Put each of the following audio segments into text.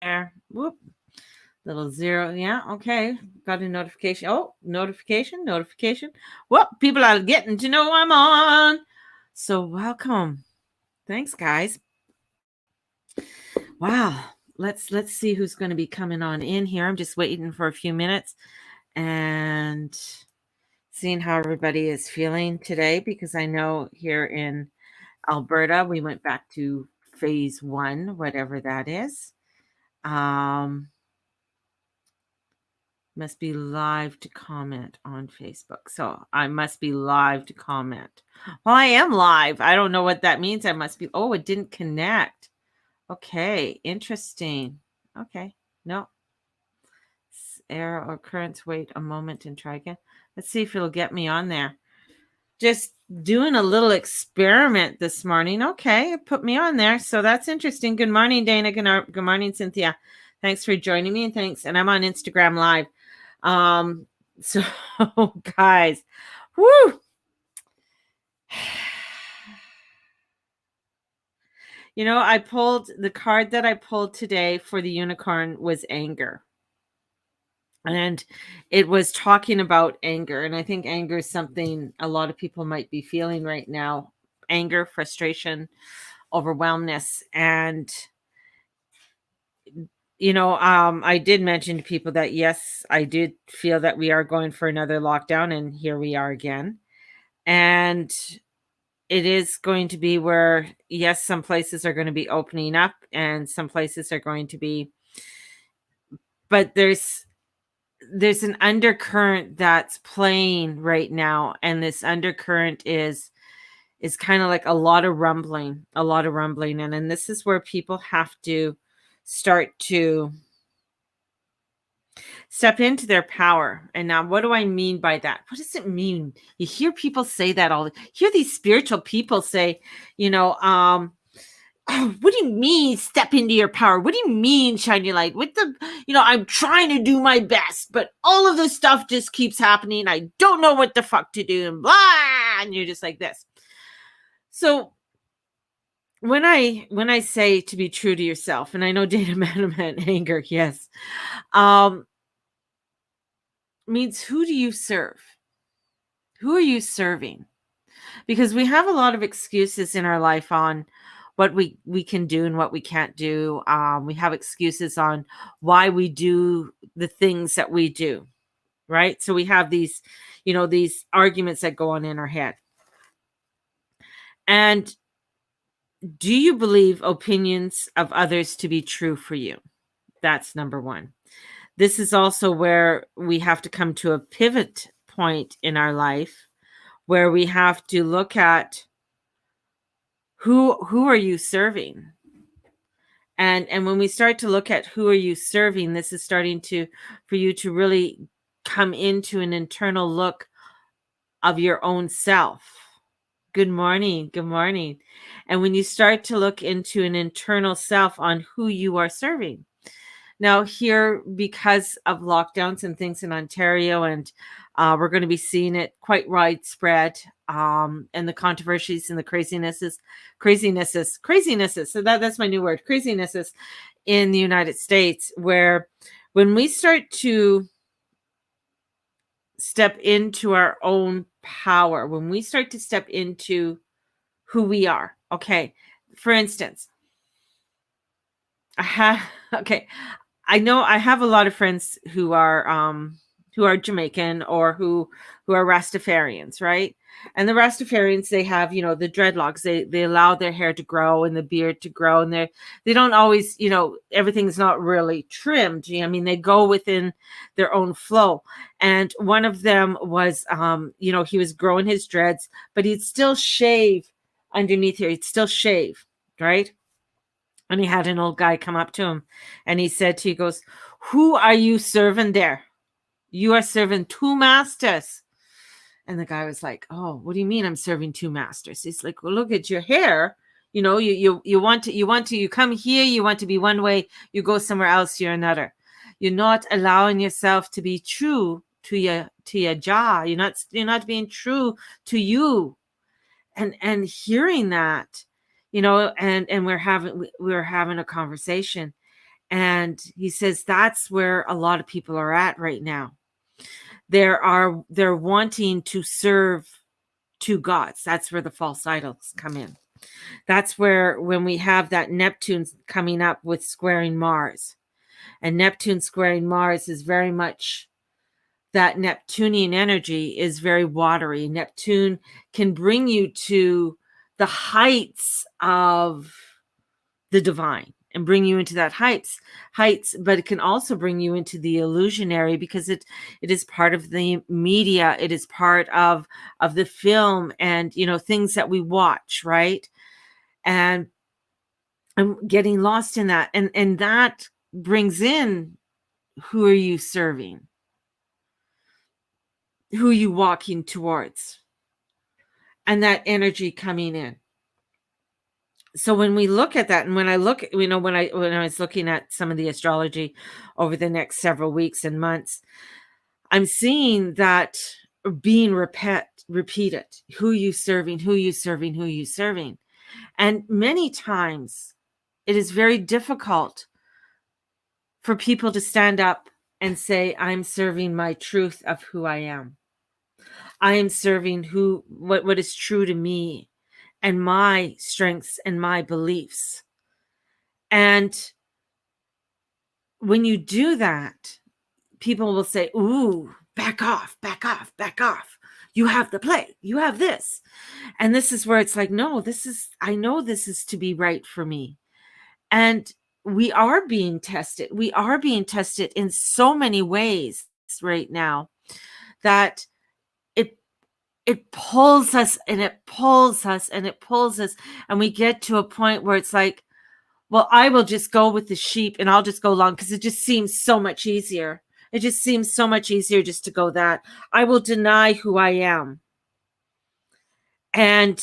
there. Whoop. Little zero. Yeah. Okay. Got a notification. Oh, notification. Well, people are getting to know I'm on. So welcome. Thanks, guys. Wow. Let's see who's going to be coming on in here. I'm just waiting for a few minutes and seeing how everybody is feeling today, because I know here in Alberta we went back to phase 1, whatever that is. Must be live to comment on Facebook. So I must be live to comment. Well, I am live. I don't know what that means. I must be. Oh, it didn't connect. Okay, interesting. Okay, no. Error or occurrence. Wait a moment and try again. Let's see if it'll get me on there. Just doing a little experiment this morning. Okay, it put me on there. So that's interesting. Good morning, Dana. Good morning, Cynthia. Thanks for joining me, and thanks. And I'm on Instagram Live. So guys, whoo. You know, I pulled the card that I pulled today for the unicorn was anger. And it was talking about anger. And I think anger is something a lot of people might be feeling right now. Anger, frustration, overwhelmness. And, you know, I did mention to people that, yes, I did feel that we are going for another lockdown. And here we are again. And it is going to be where, yes, some places are going to be opening up and some places are going to be, but there's an undercurrent that's playing right now. And this undercurrent is kind of like a lot of rumbling. And then this is where people have to start to step into their power. And now, what do I mean by that? What does it mean? You hear people say that hear these spiritual people say, you know, oh, what do you mean step into your power? What do you mean shine your light? With the, you know, I'm trying to do my best, but all of this stuff just keeps happening. I don't know what the fuck to do, and blah, and you're just like this. So when I say to be true to yourself, and I know Dana meant anger, yes, means who do you serve? Who are you serving? Because we have a lot of excuses in our life on what we can do and what we can't do. We have excuses on why we do the things that we do, right? So we have these, you know, these arguments that go on in our head. And do you believe opinions of others to be true for you? That's number one. This is also where we have to come to a pivot point in our life where we have to look at who are you serving? And when we start to look at who are you serving, this is starting for you to really come into an internal look of your own self. Good morning. And when you start to look into an internal self on who you are serving. Now here, because of lockdowns and things in Ontario, and we're going to be seeing it quite widespread, and the controversies and the crazinesses. So that's my new word, crazinesses in the United States, where when we start to step into our own power, when we start to step into who we are. Okay. For instance, I know I have a lot of friends who are Jamaican or who are Rastafarians, right? And the Rastafarians, they have, you know, the dreadlocks. They allow their hair to grow and the beard to grow, and they don't always, you know, everything's not really trimmed. I mean, they go within their own flow. And one of them was, you know, he was growing his dreads, but he'd still shave underneath here. He'd still shave, right? And he had an old guy come up to him and he goes, "Who are you serving there? You are serving two masters." And the guy was like, "Oh, what do you mean I'm serving two masters?" He's like, "Well, look at your hair. You know, you come here, you want to be one way, you go somewhere else, you're another. You're not allowing yourself to be true to your jaw. You're not being true to you." And hearing that, you know, and we were having a conversation, And he says that's where a lot of people are at right now. They're wanting to serve two gods. That's where the false idols come in. That's where, when we have that Neptune coming up with squaring Mars, and Neptune squaring Mars is very much, that Neptunian energy is very watery. Neptune can bring you to the heights of the divine and bring you into that heights, but it can also bring you into the illusionary, because it is part of the media. It is part of the film and, things that we watch, right? And I'm getting lost in that. And that brings in, who are you serving? Who are you walking towards? And that energy coming in. So when we look at that, and when I look, when I was looking at some of the astrology over the next several weeks and months, I'm seeing that being repeated. Who you serving? Who you serving? Who you serving? And many times it is very difficult for people to stand up and say, I'm serving my truth of who I am. I am serving what is true to me and my strengths and my beliefs. And when you do that, people will say, ooh, back off, back off, back off. You have the play. You have this. And this is where it's like, no, I know this is to be right for me. And we are being tested. We are being tested in so many ways right now that it pulls us and it pulls us and it pulls us. And we get to a point where it's like, well, I will just go with the sheep and I'll just go along because it just seems so much easier. It just seems so much easier just to go that. I will deny who I am. And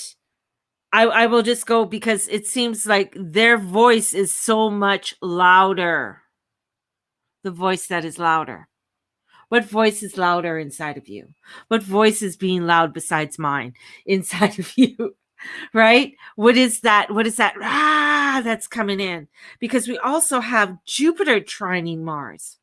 I will just go because it seems like their voice is so much louder. The voice that is louder. What voice is louder inside of you? What voice is being loud besides mine inside of you? Right? What is that? What is that? That's coming in. Because we also have Jupiter trining Mars.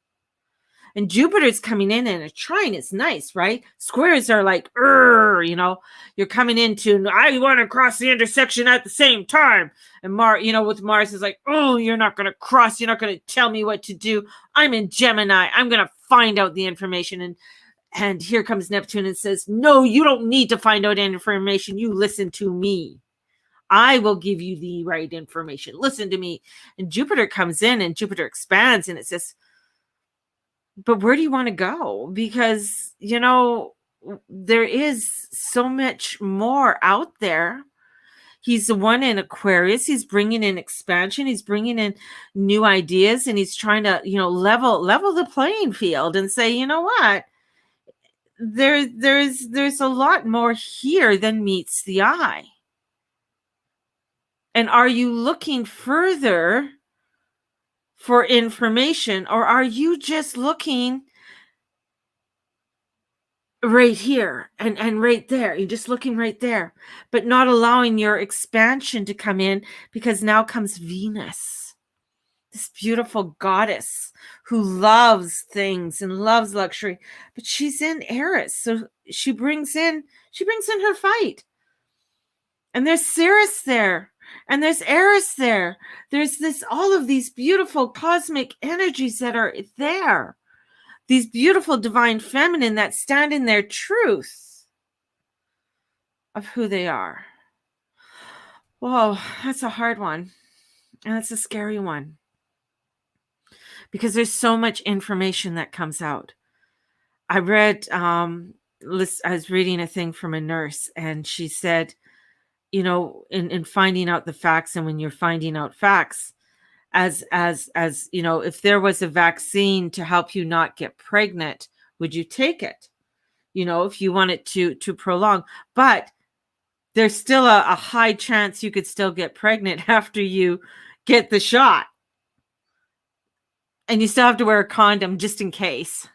And Jupiter's coming in, and a trine is nice, right? Squares are like, you're coming into, I want to cross the intersection at the same time. And Mars, with Mars is like, oh, you're not going to cross. You're not going to tell me what to do. I'm in Gemini. I'm going to find out the information. And here comes Neptune and says, no, you don't need to find out information. You listen to me. I will give you the right information. Listen to me. And Jupiter comes in and Jupiter expands, and it says, but where do you want to go? Because, there is so much more out there. He's the one in Aquarius. He's bringing in expansion. He's bringing in new ideas, and he's trying to, level the playing field and say, you know what? There's a lot more here than meets the eye. And are you looking further for information, or are you just looking right here and right there? You're just looking right there, but not allowing your expansion to come in, because now comes Venus, this beautiful goddess who loves things and loves luxury, but she's in Aries, so she brings in her fight. And there's Ceres there. And there's Eris there. There's all of these beautiful cosmic energies that are there. These beautiful divine feminine that stand in their truth of who they are. Whoa, that's a hard one. And that's a scary one. Because there's so much information that comes out. I read, I was reading a thing from a nurse, and she said, in finding out the facts, and when you're finding out facts, as if there was a vaccine to help you not get pregnant, would you take it? If you want it to prolong, but there's still a high chance you could still get pregnant after you get the shot. And you still have to wear a condom just in case,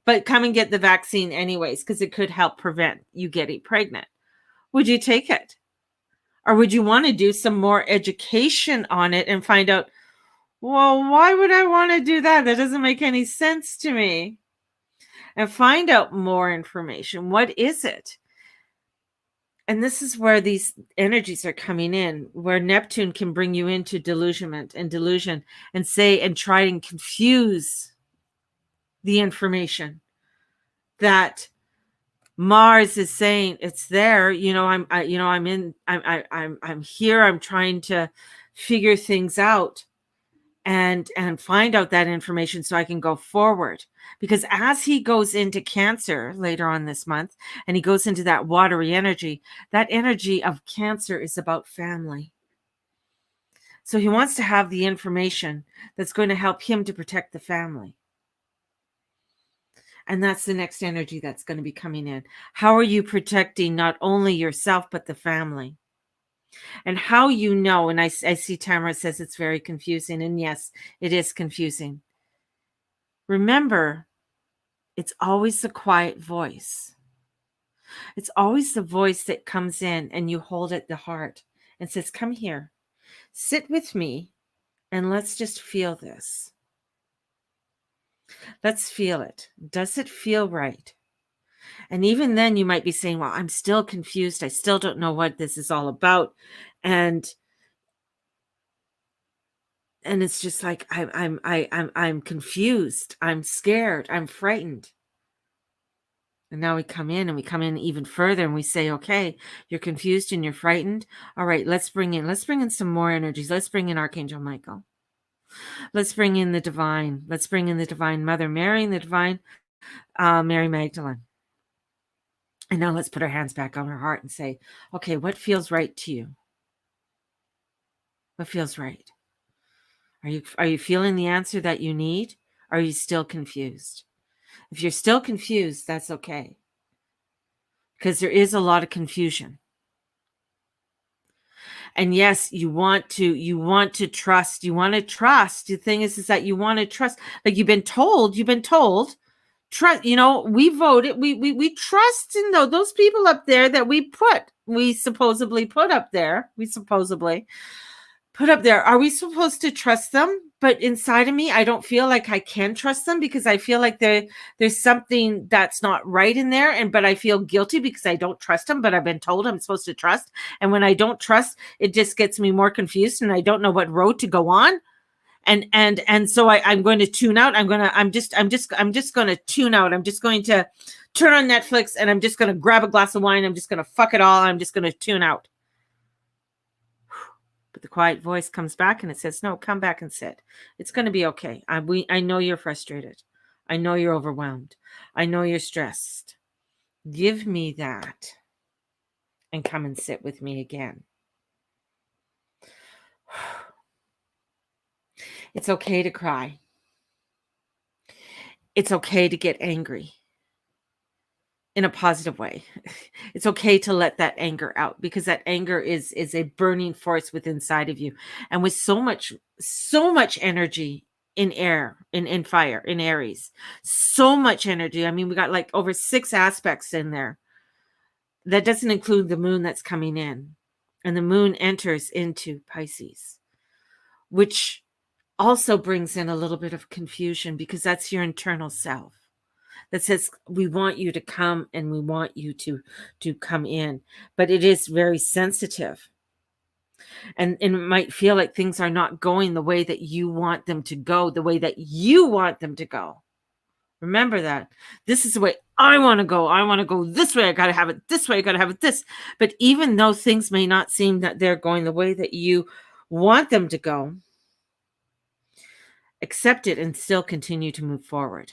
but come and get the vaccine anyways, because it could help prevent you getting pregnant. Would you take it? Or would you want to do some more education on it and find out, Well, why would I want to do that? That doesn't make any sense to me. And find out more information. What is it? And this is where these energies are coming in, where Neptune can bring you into delusionment and delusion and say and try and confuse the information that Mars is saying it's there. I'm here. I'm trying to figure things out and find out that information so I can go forward. Because as he goes into Cancer later on this month, and he goes into that watery energy, that energy of Cancer is about family. So he wants to have the information that's going to help him to protect the family. And that's the next energy that's going to be coming in. How are you protecting not only yourself, but the family? And how you know, and I see Tamara says it's very confusing. And yes, it is confusing. Remember, it's always the quiet voice. It's always the voice that comes in and you hold at the heart and says, come here, sit with me, and let's just feel this. Let's feel it. Does it feel right? And even then you might be saying, well, I'm still confused. I still don't know what this is all about. And it's just like, I'm confused. I'm scared. I'm frightened. And now we come in even further and we say, okay, you're confused and you're frightened. All right, let's bring in some more energies. Let's bring in Archangel Michael. Let's bring in the divine. Let's bring in the divine Mother Mary and the divine Mary Magdalene. And now let's put our hands back on our heart and say, okay, what feels right to you? What feels right? Are you feeling the answer that you need? Or are you still confused? If you're still confused, that's okay. Because there is a lot of confusion. And yes, you want to trust. The thing is that you want to trust. Like you've been told, trust, we voted, we trust in those people up there that we supposedly put up there. Are we supposed to trust them? But inside of me, I don't feel like I can trust them because I feel like there's something that's not right in there. But I feel guilty because I don't trust them, but I've been told I'm supposed to trust. And when I don't trust, it just gets me more confused and I don't know what road to go on. And so I'm going to tune out. I'm just going to tune out. I'm just going to turn on Netflix and I'm just going to grab a glass of wine. I'm just going to fuck it all. I'm just going to tune out. But the quiet voice comes back and it says, no, come back and sit. It's going to be okay. I know you're frustrated. I know you're overwhelmed. I know you're stressed. Give me that and come and sit with me again. It's okay to cry. It's okay to get angry in a positive way. It's okay to let that anger out because that anger is a burning force within inside of you. And with so much energy in air, in fire, in Aries, so much energy. I mean, we got like over 6 aspects in there. That doesn't include the moon that's coming in. And the moon enters into Pisces, which also brings in a little bit of confusion because that's your internal self that says we want you to come and we want you to come in, but it is very sensitive and it might feel like things are not going the way that you want them to go, the way that you want them to go. Remember that this is the way I want to go. I want to go this way. I got to have it this way. I got to have it this. But even though things may not seem that they're going the way that you want them to go, accept it and still continue to move forward.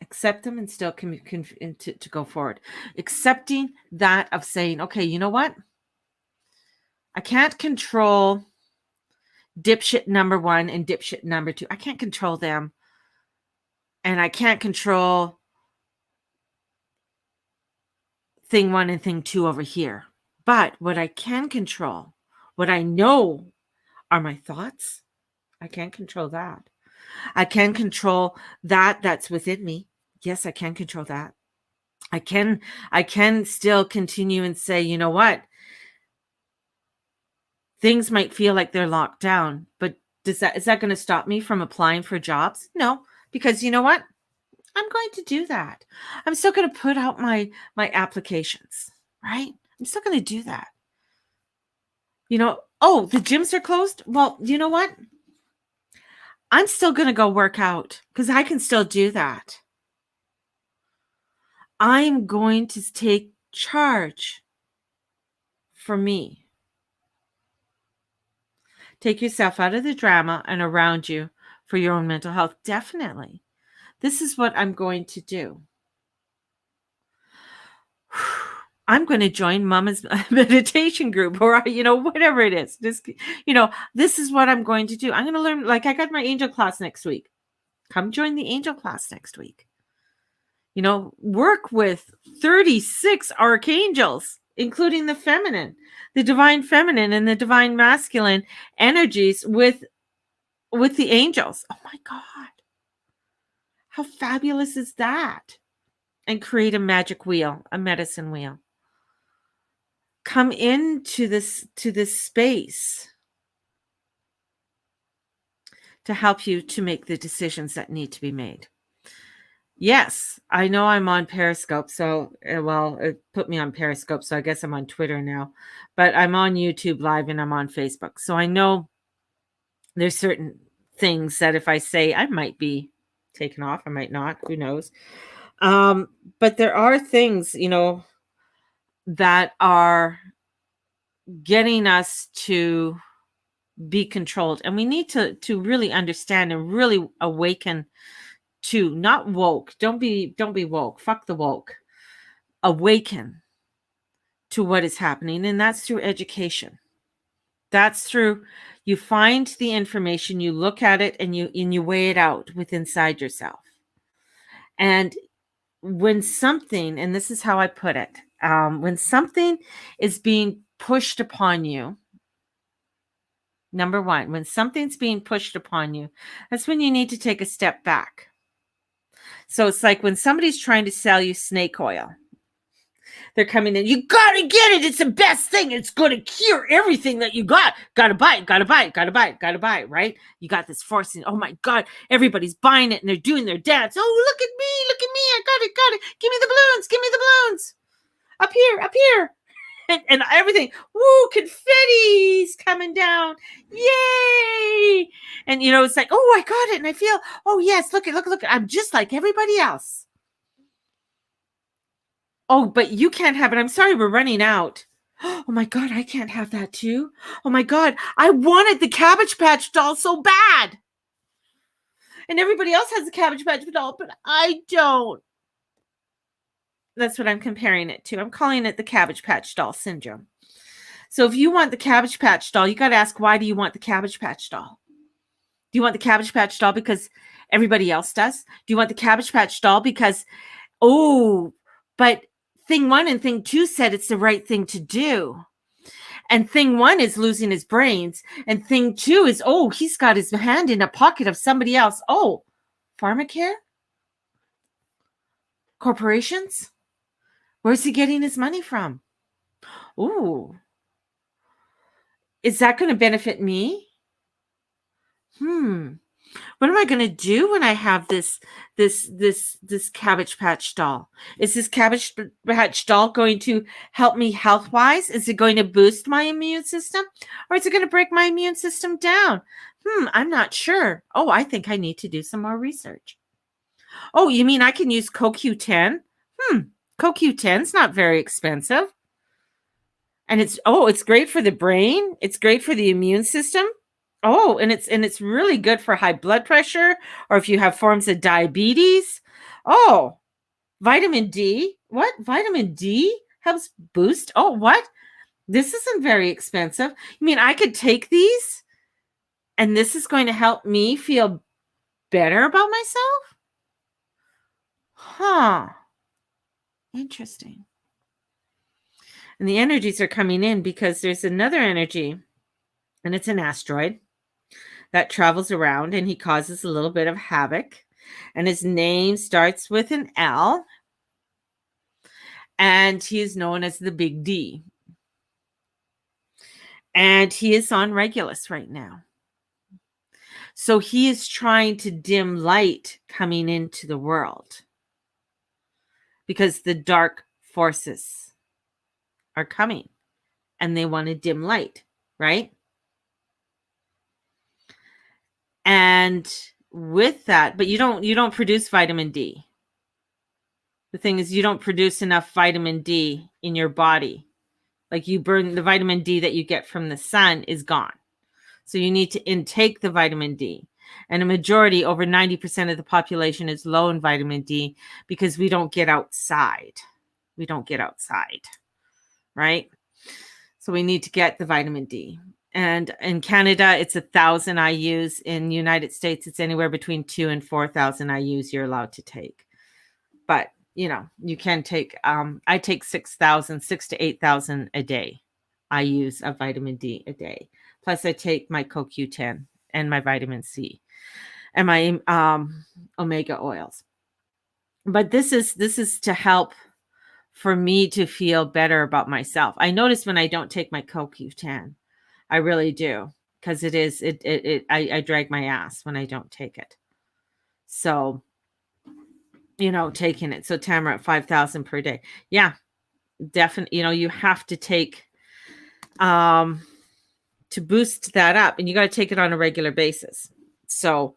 Accept them and still to go forward. Accepting that of saying, okay, you know what? I can't control dipshit number 1 and dipshit number 2. I can't control them. And I can't control thing 1 and thing 2 over here. But what I can control, what I know are my thoughts. I can't control that. I can control that's within me. Yes, I can control that. I can still continue and say, you know what? things might feel like they're locked down, but is that going to stop me from applying for jobs? No, because you know what? I'm going to do that. I'm still going to put out my applications, right? I'm still going to do that. Oh, the gyms are closed. Well, you know what? I'm still going to go work out because I can still do that. I'm going to take charge for me. Take yourself out of the drama and around you for your own mental health. Definitely. This is what I'm going to do. I'm going to join Mama's meditation group or, whatever it is. This is what I'm going to do. I'm going to learn, like I got my angel class next week. Come join the angel class next week. Work with 36 archangels, including the feminine, the divine feminine and the divine masculine energies with the angels. Oh my God. How fabulous is that? And create a magic wheel, a medicine wheel. Come into this space to help you to make the decisions that need to be made. Yes, I know I'm on Periscope, so, it put me on Periscope, so I guess I'm on Twitter now, but I'm on YouTube Live and I'm on Facebook. So I know there's certain things that if I say, I might be taken off, I might not, who knows. But there are things, that are getting us to be controlled, and we need to really understand and really awaken to, not woke. Don't be woke. Fuck the woke. Awaken to what is happening, and that's through education. That's through you find the information, you look at it, and you weigh it out inside yourself. And when something, and this is how I put it, when something is being pushed upon you, number one, when something's being pushed upon you, that's when you need to take a step back. So it's like when somebody's trying to sell you snake oil. They're coming in, you got to get it. It's the best thing. It's going to cure everything that you got. Got to buy it, right? You got this forcing. Oh my God, everybody's buying it and they're doing their dance. Oh, look at me. I got it. Give me the balloons. Up here. And everything. Woo, confetti's coming down. Yay. And, it's like, oh, I got it. And I feel, oh, yes, look. I'm just like everybody else. Oh, but you can't have it. I'm sorry, we're running out. Oh my God, I can't have that too. Oh my God, I wanted the Cabbage Patch doll so bad. And everybody else has the Cabbage Patch doll, but I don't. That's what I'm comparing it to. I'm calling it the Cabbage Patch doll syndrome. So if you want the Cabbage Patch doll, you got to ask, why do you want the Cabbage Patch doll? Do you want the Cabbage Patch doll because everybody else does? Do you want the Cabbage Patch doll because, but thing one and thing two said it's the right thing to do. And thing one is losing his brains. And thing two is, he's got his hand in a pocket of somebody else. Oh, pharmacare? Corporations? Where's he getting his money from? Ooh. Is that going to benefit me? What am I going to do when I have this Cabbage Patch doll? Is this Cabbage Patch doll going to help me health-wise? Is it going to boost my immune system? Or is it going to break my immune system down? I'm not sure. Oh, I think I need to do some more research. Oh, you mean I can use CoQ10? CoQ10's not very expensive. And it's great for the brain. It's great for the immune system. Oh, and it's really good for high blood pressure, or if you have forms of diabetes. Oh, vitamin D. What? Vitamin D helps boost. Oh, what? This isn't very expensive. You mean I could take these and this is going to help me feel better about myself? Huh. Interesting. And the energies are coming in because there's another energy, and it's an asteroid that travels around, and he causes a little bit of havoc. And his name starts with an L, and he is known as the Big D. And he is on Regulus right now. So he is trying to dim light coming into the world because the dark forces are coming and they want to dim light, right? And with that, but you don't produce vitamin D. The thing is, you don't produce enough vitamin D in your body. Like, you burn the vitamin D that you get from the sun is gone. So you need to intake the vitamin D. And a majority, over 90% of the population, is low in vitamin D because we don't get outside. We don't get outside, right? So we need to get the vitamin D. And in Canada, it's 1,000 IUs. In the United States, it's anywhere between 2,000 and 4,000 IUs you're allowed to take. But, you know, you can take, I take 6,000 to 8,000 a day IUs of vitamin D a day. Plus, I take my CoQ10 and my vitamin C and my omega oils. But this is to help for me to feel better about myself. I notice when I don't take my CoQ10, I really do, because I drag my ass when I don't take it. So, you know, taking it. So Tamara at 5,000 per day. Yeah, definitely. You know, you have to take to boost that up, and you got to take it on a regular basis. So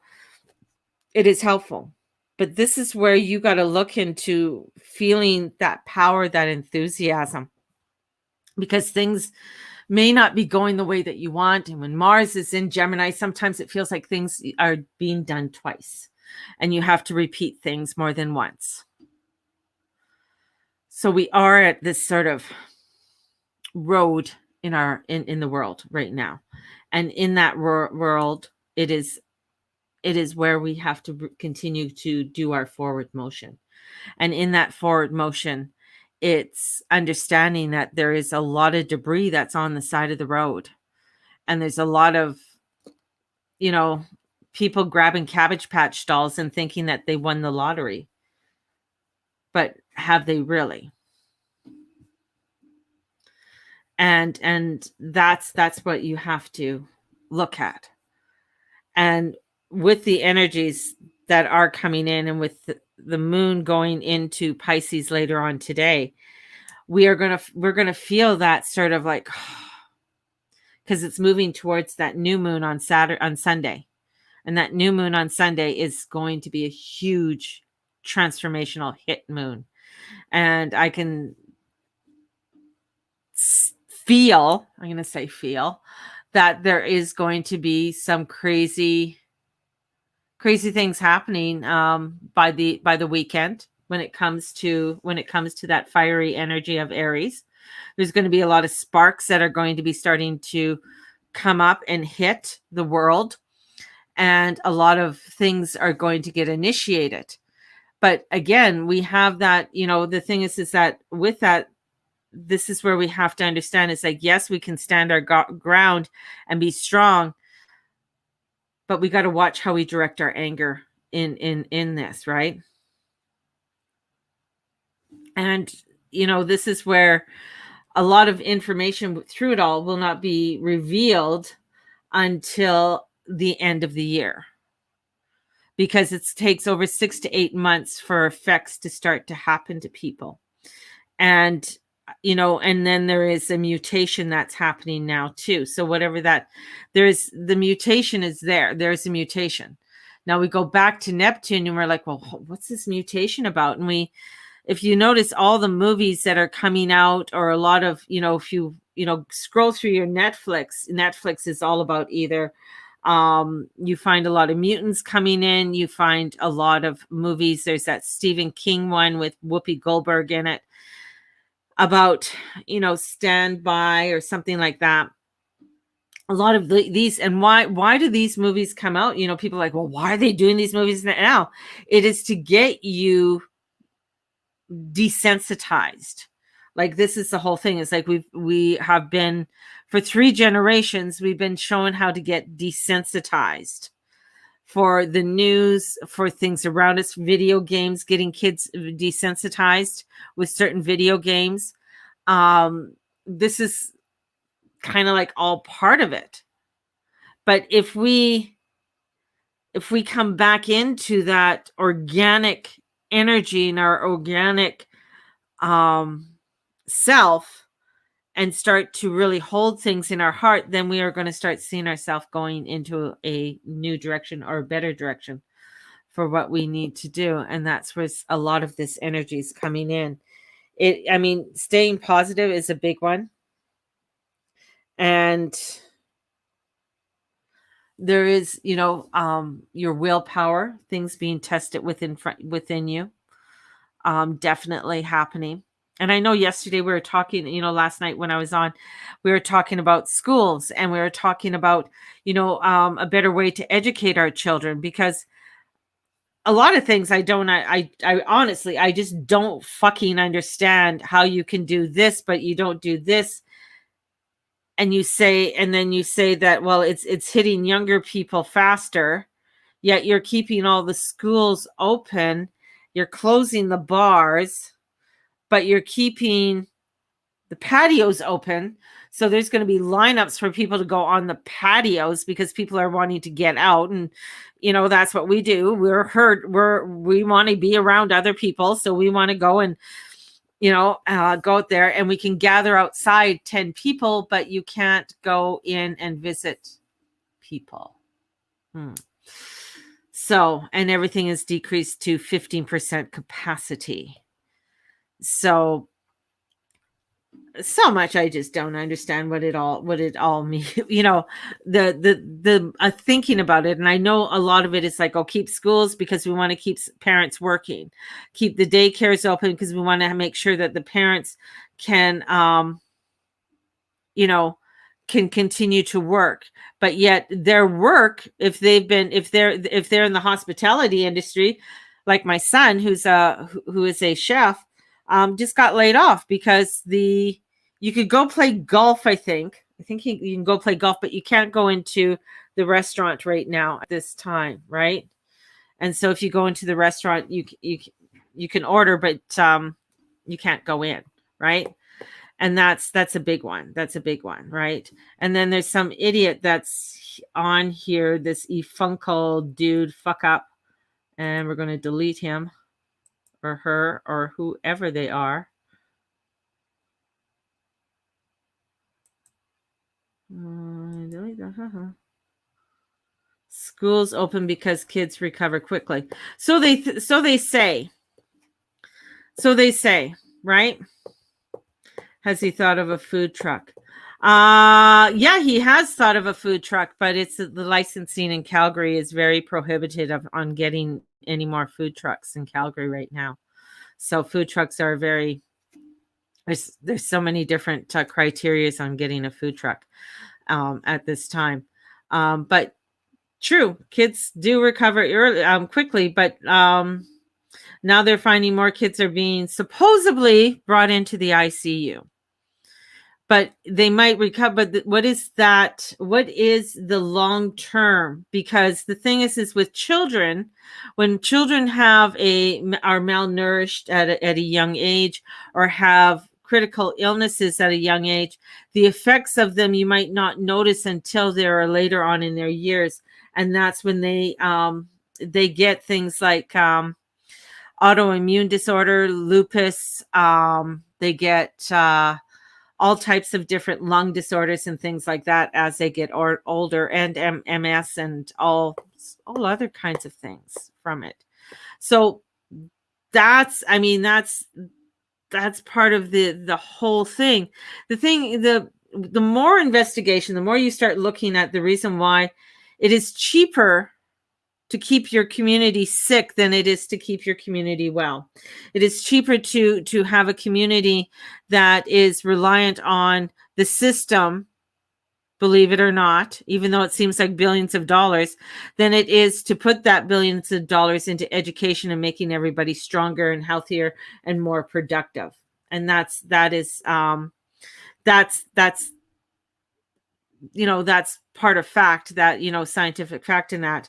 it is helpful. But this is where you got to look into feeling that power, that enthusiasm, because things may not be going the way that you want. And when Mars is in Gemini, sometimes it feels like things are being done twice and you have to repeat things more than once. So we are at this sort of road in the world right now. And in that world, it is where we have to continue to do our forward motion. And in that forward motion, it's understanding that there is a lot of debris that's on the side of the road. And there's a lot of, you know, people grabbing Cabbage Patch dolls and thinking that they won the lottery. But have they really? And that's what you have to look at. And with the energies that are coming in, and with the moon going into Pisces later on today, we're going to feel that sort of like, because it's moving towards that new moon on Sunday. And that new moon on Sunday is going to be a huge transformational hit moon. And I can feel that there is going to be some crazy things happening by the weekend when it comes to that fiery energy of Aries. There's going to be a lot of sparks that are going to be starting to come up and hit the world, and a lot of things are going to get initiated. But again, we have that, you know, the thing is that with that, this is where we have to understand, it's like, yes, we can stand our ground and be strong, but we got to watch how we direct our anger in this, right? And, you know, this is where a lot of information through it all will not be revealed until the end of the year, because it takes over 6 to 8 months for effects to start to happen to people. And, you know, and then there is a mutation that's happening now too. So whatever that, the mutation is there's a mutation. Now we go back to Neptune and we're like, well, what's this mutation about? And if you notice all the movies that are coming out, or a lot of, you know, if you scroll through your Netflix is all about either, you find a lot of mutants coming in, you find a lot of movies. There's that Stephen King one with Whoopi Goldberg in it about, you know, Stand By or something like that. A lot of these, and why do these movies come out? You know, people are like, well, why are they doing these movies now? It is to get you desensitized. Like, this is the whole thing. It's like we have been, for 3 generations, we've been shown how to get desensitized for the news, for things around us, video games, getting kids desensitized with certain video games. This is kind of like all part of it. But if we come back into that organic energy and our organic self and start to really hold things in our heart, then we are going to start seeing ourselves going into a new direction or a better direction for what we need to do. And that's where a lot of this energy is coming in. I mean, staying positive is a big one. And there is, your willpower, things being tested within you, definitely happening. And I know yesterday we were talking, last night when I was on, we were talking about schools, and we were talking about, a better way to educate our children, because a lot of things I honestly, I just don't fucking understand how you can do this, but you don't do this. And then you say that, well, it's hitting younger people faster, yet you're keeping all the schools open, you're closing the bars, but you're keeping the patios open. So there's going to be lineups for people to go on the patios because people are wanting to get out. And, that's what we do. We want to be around other people. So we want to go and, go out there, and we can gather outside 10 people, but you can't go in and visit people. So, and everything is decreased to 15% capacity. So much I just don't understand what it all means. The thinking about it, and I know a lot of it is like, keep schools because we want to keep parents working, keep the daycares open because we want to make sure that the parents can can continue to work. But yet their work, if they're in the hospitality industry, like my son who is a chef, just got laid off because you could go play golf. I think you can go play golf, but you can't go into the restaurant right now at this time, right? And so if you go into the restaurant, you can order, but you can't go in, right? And that's a big one. That's a big one, right? And then there's some idiot that's on here, this efunkle dude, fuck up, and we're going to delete him or her or whoever they are. Schools open because kids recover quickly. So they say, right? Has he thought of a food truck? Yeah, he has thought of a food truck, but the licensing in Calgary is very prohibitive on getting any more food trucks in Calgary right now. So food trucks are there's so many different criteria on getting a food truck at this time. But true, kids do recover early, quickly, but now they're finding more kids are being supposedly brought into the ICU. But they might recover. But what is that? What is the long term? Because the thing is with children, when children are malnourished at a young age, or have critical illnesses at a young age, the effects of them you might not notice until they're later on in their years, and that's when they get things like autoimmune disorder, lupus. They get all types of different lung disorders and things like that as they get older, and MS and all other kinds of things from it. So that's part of the whole thing. The more investigation, the more you start looking at the reason why it is cheaper to keep your community sick than it is to keep your community well. It is cheaper to have a community that is reliant on the system, believe it or not, even though it seems like billions of dollars, than it is to put that billions of dollars into education and making everybody stronger and healthier and more productive. And that's part of fact, that scientific fact in that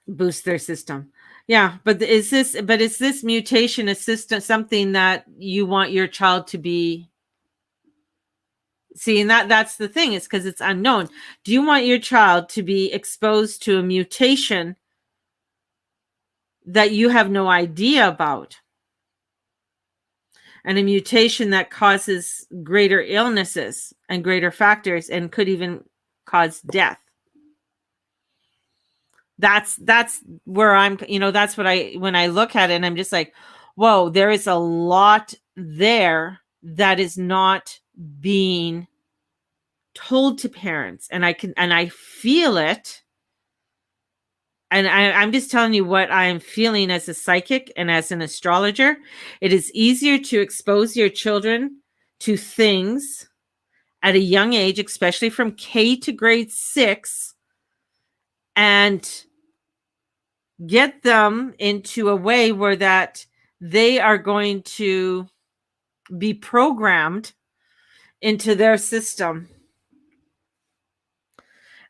boost their system. Yeah, but is this mutation assistant something that you want your child to be See, and that's the thing, is because it's unknown. Do you want your child to be exposed to a mutation that you have no idea about, and a mutation that causes greater illnesses and greater factors and could even cause death? That's where I'm, that's what when I look at it, and I'm just like, whoa, there is a lot there that is not being told to parents, and I feel it. And I'm just telling you what I'm feeling as a psychic and as an astrologer. It is easier to expose your children to things at a young age, especially from K to grade 6, and get them into a way where that they are going to be programmed into their system.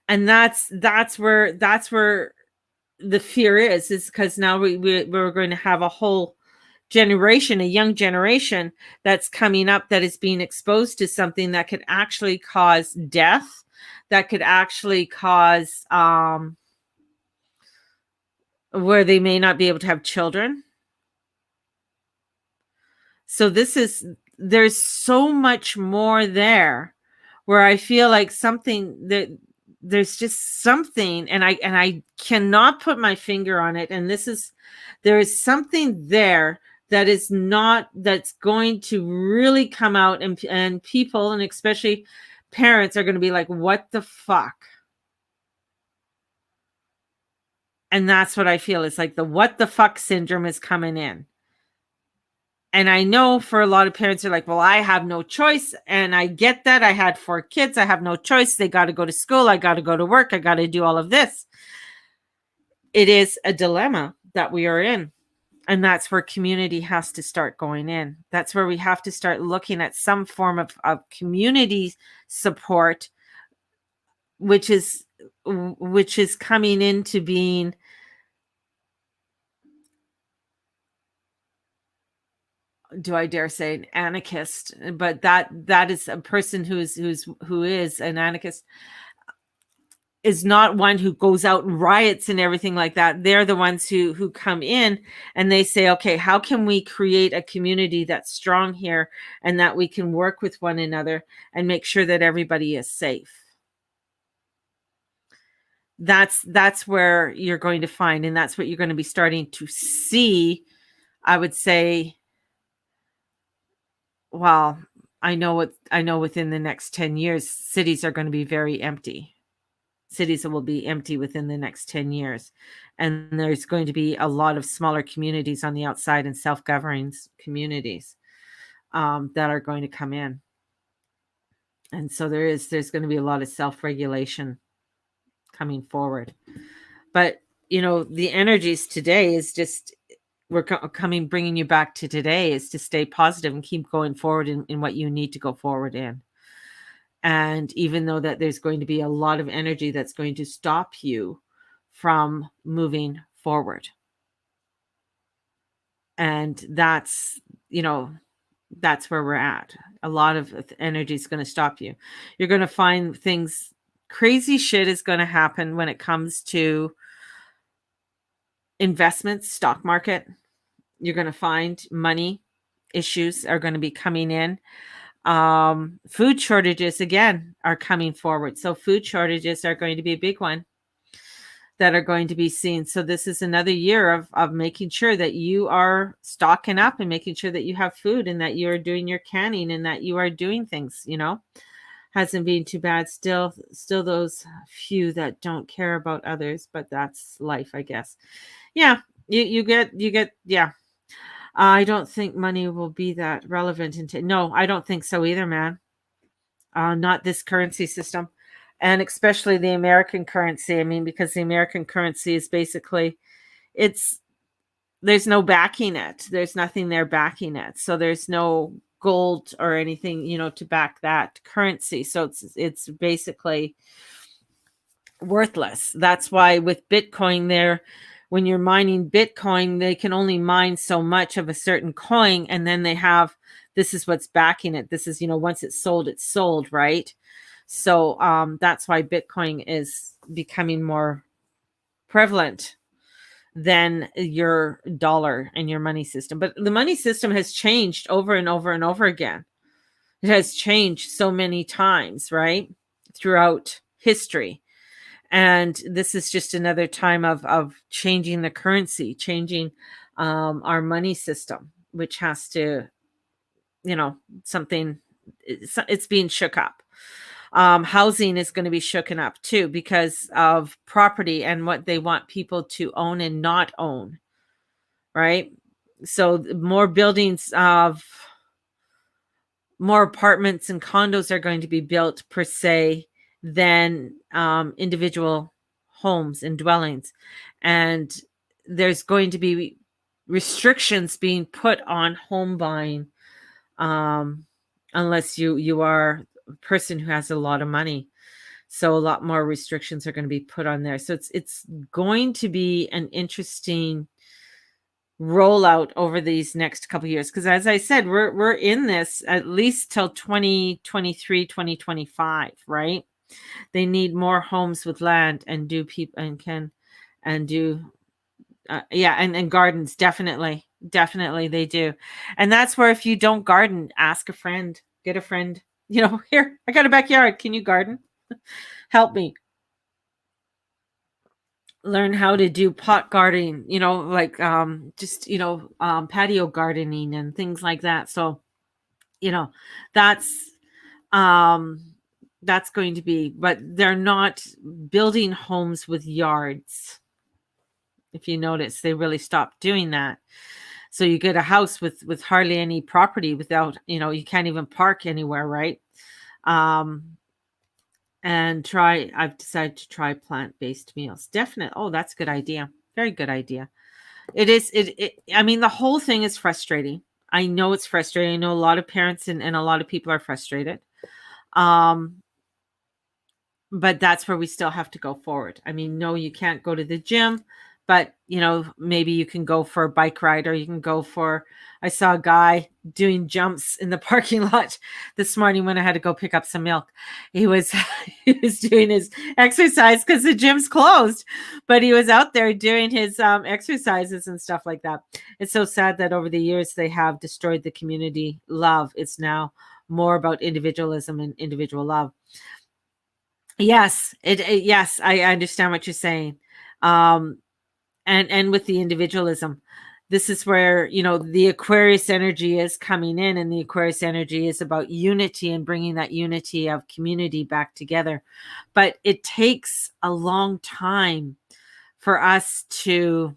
And that's where the fear is because now we're going to have a whole generation, a young generation that's coming up that is being exposed to something that could actually cause death, that could actually cause where they may not be able to have children. So there's so much more there where I feel like there's just something, and I cannot put my finger on it. And there is something there that's going to really come out, and people, and especially parents, are going to be like, what the fuck? And that's what I feel. It's like the what the fuck syndrome is coming in. And I know for a lot of parents are like, well, I have no choice. And I get that. I had 4 kids. I have no choice. They got to go to school. I got to go to work. I got to do all of this. It is a dilemma that we are in. And that's where community has to start going in. That's where we have to start looking at some form of community support, which is coming into being. Do I dare say an anarchist? But that is a person who is an anarchist, is not one who goes out and riots and everything like that. They're the ones who come in and they say, okay, how can we create a community that's strong here and that we can work with one another and make sure that everybody is safe? That's where you're going to find, and that's what you're going to be starting to see, I would say. Well, I know within the next 10 years, cities are going to be very empty. Cities will be empty within the next 10 years. And there's going to be a lot of smaller communities on the outside and self-governing communities that are going to come in. And so there's going to be a lot of self-regulation coming forward. But, the energies today is just, we're bringing you back to today, is to stay positive and keep going forward in what you need to go forward in. And even though that there's going to be a lot of energy that's going to stop you from moving forward. And that's where we're at. A lot of energy is going to stop you. You're going to find things, crazy shit is going to happen when it comes to investments, stock market. You're going to find money issues are going to be coming in. Food shortages again are coming forward. So food shortages are going to be a big one that are going to be seen. So this is another year of making sure that you are stocking up and making sure that you have food and that you're doing your canning and that you are doing things, hasn't been too bad. Still those few that don't care about others, but that's life, I guess. Yeah, you get, yeah. I don't think money will be that relevant. No, I don't think so either, man. Not this currency system, and especially the American currency. I mean, because the American currency is basically, there's no backing it. There's nothing there backing it. So there's no gold or anything, to back that currency. So it's basically worthless. That's why with Bitcoin when you're mining Bitcoin, they can only mine so much of a certain coin, and then they have this is what's backing it. This is, once it's sold, right? So that's why Bitcoin is becoming more prevalent than your dollar and your money system. But the money system has changed over and over and over again. It has changed so many times, right? Throughout history. And this is just another time of changing the currency, changing our money system, which has to, something, it's being shook up. Housing is going to be shooken up too because of property and what they want people to own and not own, right? So more buildings of more apartments and condos are going to be built per se than individual homes and dwellings. And there's going to be restrictions being put on home buying unless you are a person who has a lot of money. So a lot more restrictions are going to be put on there. So it's going to be an interesting rollout over these next couple of years, because as I said, we're in this at least till 2023, 2025, right? They need more homes with land and do people and do and gardens. Definitely they do. And that's where, if you don't garden, ask a friend, get a friend, here, I got a backyard, can you garden? Help me. Learn how to do pot gardening, like patio gardening and things like that. So, that's going to be, but they're not building homes with yards. If you notice, they really stopped doing that. So you get a house with hardly any property, without, you can't even park anywhere, right? And I've decided to try plant-based meals. Definitely. Oh, that's a good idea. Very good idea. It is. I mean, the whole thing is frustrating. I know it's frustrating. I know a lot of parents and a lot of people are frustrated. But that's where we still have to go forward. I mean, no, you can't go to the gym, but maybe you can go for a bike ride, or you can go for, I saw a guy doing jumps in the parking lot this morning when I had to go pick up some milk. He was doing his exercise because the gym's closed, but he was out there doing his exercises and stuff like that. It's so sad that over the years they have destroyed the community love. It's now more about individualism and individual love. Yes, yes, I understand what you're saying. And with the individualism, this is where, the Aquarius energy is coming in, and the Aquarius energy is about unity and bringing that unity of community back together. But it takes a long time for us to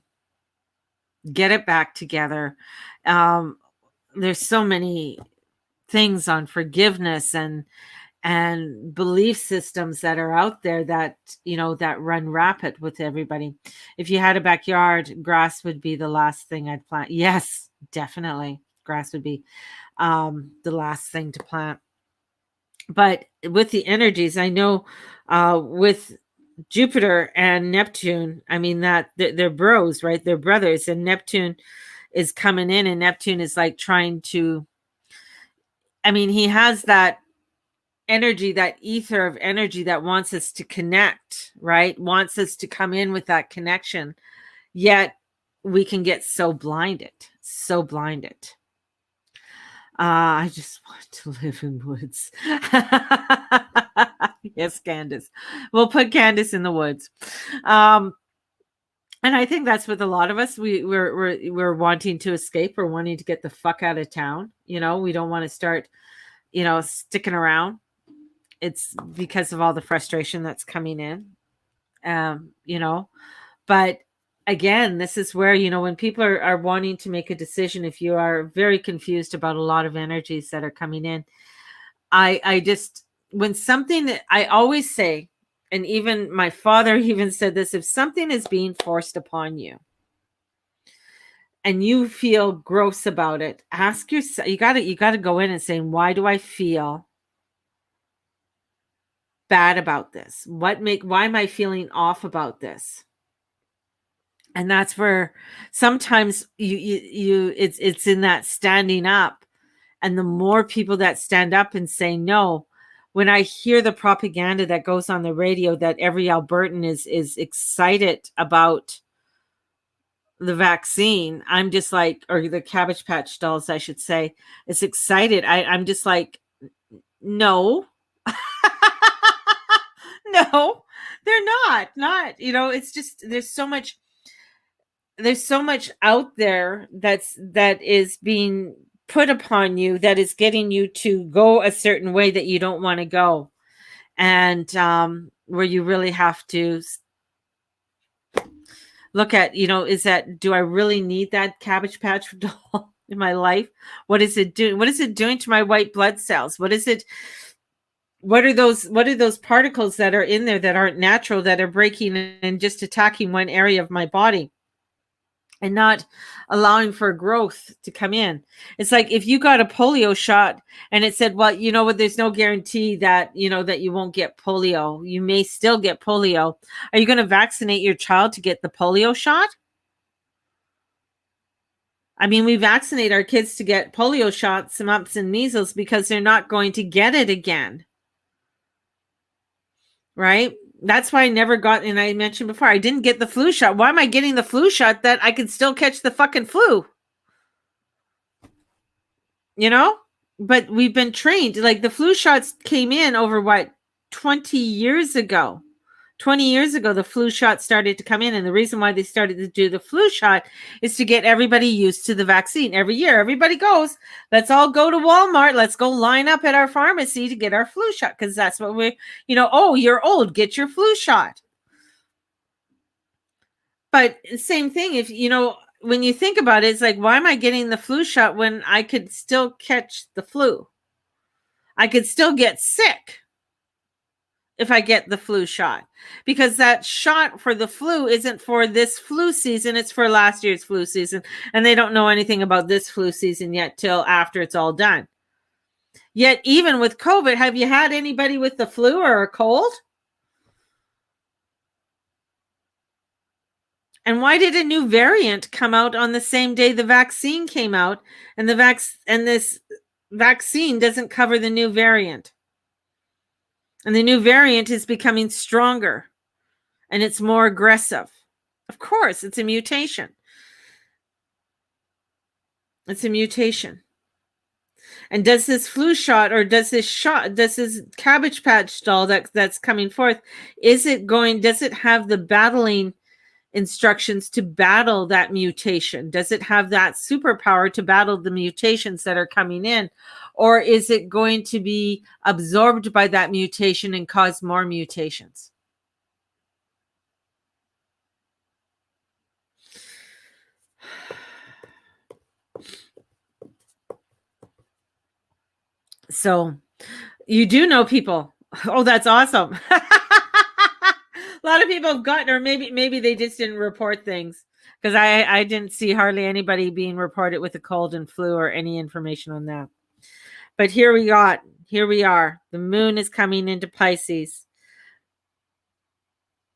get it back together. There's so many things on forgiveness and belief systems that are out there that that run rapid with everybody. If you had a backyard, grass would be the last thing I'd plant. Yes, definitely, grass would be the last thing to plant. But with the energies, I know with Jupiter and Neptune, I mean, that they're bros, right? They're brothers, and Neptune is coming in, and Neptune is like trying to, I mean, he has that energy, that ether of energy that wants us to connect, right? Wants us to come in with that connection. Yet we can get so blinded. I just want to live in woods. Yes, Candace. We'll put Candace in the woods. And I think that's with a lot of us. We're wanting to escape. We're wanting to get the fuck out of town. We don't want to start, sticking around. It's because of all the frustration that's coming in, but again, this is where, when people are wanting to make a decision, if you are very confused about a lot of energies that are coming in, I just, when something that I always say, and even my father even said this, if something is being forced upon you and you feel gross about it, ask yourself, you got to go in and say, why do I feel bad about this? Why am I feeling off about this? And that's where sometimes it's in that standing up And the more people that stand up and say no, when I hear the propaganda that goes on the radio that every Albertan is excited about the vaccine, I'm just like, or the Cabbage Patch dolls, I should say, is excited. I'm just like, no, no, they're not, it's just, there's so much out there that is being put upon you that is getting you to go a certain way that you don't want to go. And where you really have to look at, do I really need that Cabbage Patch doll in my life? What is it doing? What is it doing to my white blood cells? What are those particles that are in there that aren't natural, that are breaking and just attacking one area of my body and not allowing for growth to come in? It's like if you got a polio shot and it said, well, you know what, there's no guarantee that, that you won't get polio. You may still get polio. Are you going to vaccinate your child to get the polio shot? I mean, we vaccinate our kids to get polio shots, mumps and measles, because they're not going to get it again. Right? That's why I never got, and I mentioned before, I didn't get the flu shot. Why am I getting the flu shot that I could still catch the fucking flu? But we've been trained. Like the flu shots came in over 20 years ago. 20 years ago, the flu shot started to come in. And the reason why they started to do the flu shot is to get everybody used to the vaccine. Every year, everybody goes, let's all go to Walmart. Let's go line up at our pharmacy to get our flu shot. Because that's what oh, you're old, get your flu shot. But same thing, if, when you think about it, it's like, why am I getting the flu shot when I could still catch the flu? I could still get sick if I get the flu shot, because that shot for the flu isn't for this flu season. It's for last year's flu season. And they don't know anything about this flu season yet till after it's all done. Yet even with COVID, have you had anybody with the flu or a cold? And why did a new variant come out on the same day the vaccine came out, and this vaccine doesn't cover the new variant? And the new variant is becoming stronger and it's more aggressive. Of course, it's a mutation. It's a mutation. And does this flu shot, or does this Cabbage Patch doll that's coming forth, does it have the battling instructions to battle that mutation? Does it have that superpower to battle the mutations that are coming in? Or is it going to be absorbed by that mutation and cause more mutations? So you do know people. Oh, that's awesome. A lot of people have gotten, or maybe they just didn't report things, because I didn't see hardly anybody being reported with a cold and flu or any information on that. But here we are. The moon is coming into Pisces.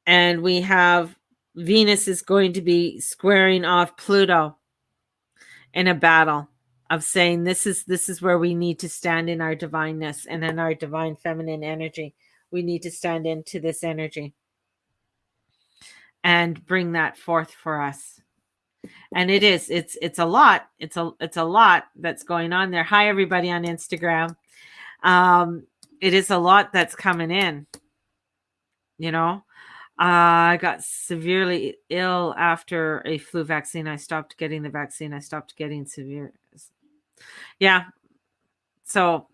And we have Venus is going to be squaring off Pluto in a battle of saying this is where we need to stand in our divineness and in our divine feminine energy. We need to stand into this energy and bring that forth for us. And it's a lot. It's a lot that's going on there. Hi, everybody on Instagram. It is a lot that's coming in. I got severely ill after a flu vaccine. I stopped getting the vaccine. I stopped getting severe. Yeah. So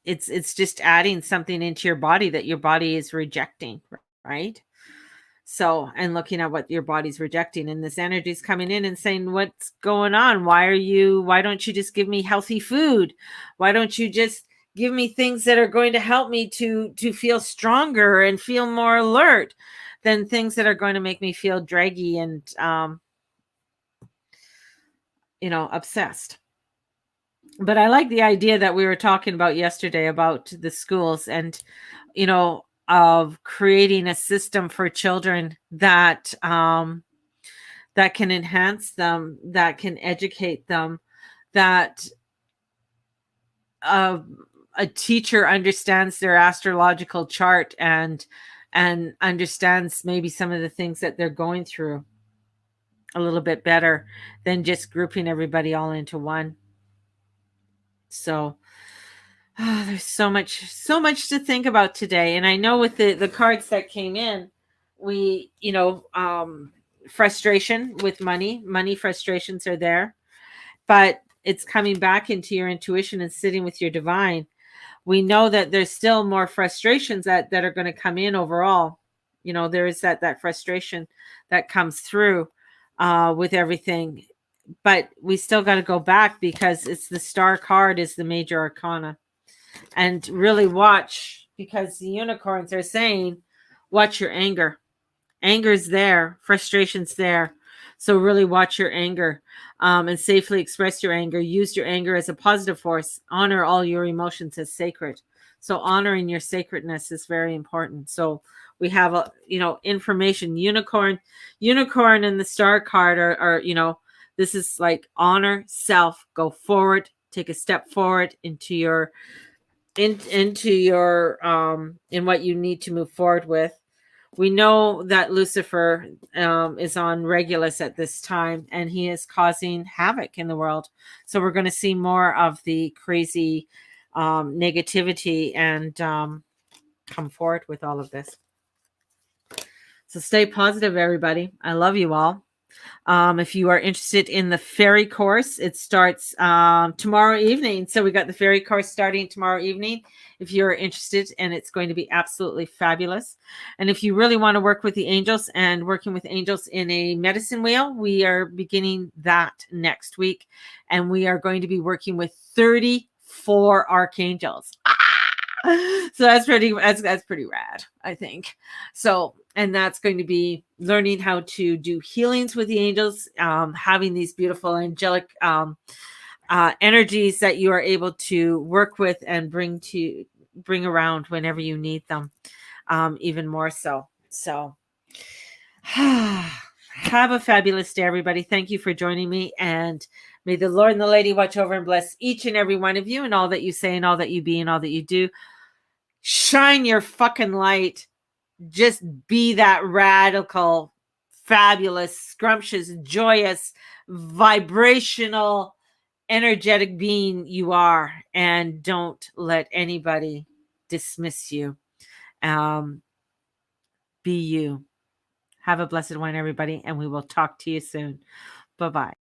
it's just adding something into your body that your body is rejecting, right? So, and looking at what your body's rejecting, and this energy is coming in and saying, what's going on? Why don't you just give me healthy food? Why don't you just give me things that are going to help me to feel stronger and feel more alert than things that are going to make me feel draggy and, obsessed. But I like the idea that we were talking about yesterday about the schools and, of creating a system for children that that can enhance them, that can educate them, that a teacher understands their astrological chart and understands maybe some of the things that they're going through a little bit better than just grouping everybody all into one. So there's so much to think about today. And I know with the cards that came in, we, frustration with money frustrations are there, but it's coming back into your intuition and sitting with your divine. We know that there's still more frustrations that are going to come in overall. There is that frustration that comes through with everything, but we still got to go back because it's the star card is the major arcana. And really watch, because the unicorns are saying, watch your anger. Anger's there, frustration's there. So really watch your anger, and safely express your anger. Use your anger as a positive force. Honor all your emotions as sacred. So honoring your sacredness is very important. So we have information. Unicorn and the star card are this is like honor self, go forward, take a step forward into your in what you need to move forward with. We know that Lucifer is on Regulus at this time, and he is causing havoc in the world. So we're going to see more of the crazy negativity and come forward with all of this. So stay positive, everybody. I love you all. If you are interested in the fairy course, it starts tomorrow evening. So we got the fairy course starting tomorrow evening. If you're interested, and it's going to be absolutely fabulous. And if you really want to work with the angels and working with angels in a medicine wheel, we are beginning that next week. And we are going to be working with 34 archangels. So that's pretty rad, I think. So, and that's going to be learning how to do healings with the angels, having these beautiful angelic energies that you are able to work with and bring around whenever you need them, even more so. So have a fabulous day, everybody. Thank you for joining me, and may the Lord and the Lady watch over and bless each and every one of you, and all that you say and all that you be and all that you do. Shine your fucking light. Just be that radical, fabulous, scrumptious, joyous, vibrational, energetic being you are, and don't let anybody dismiss you. Be you. Have a blessed one, everybody, and we will talk to you soon. Bye-bye.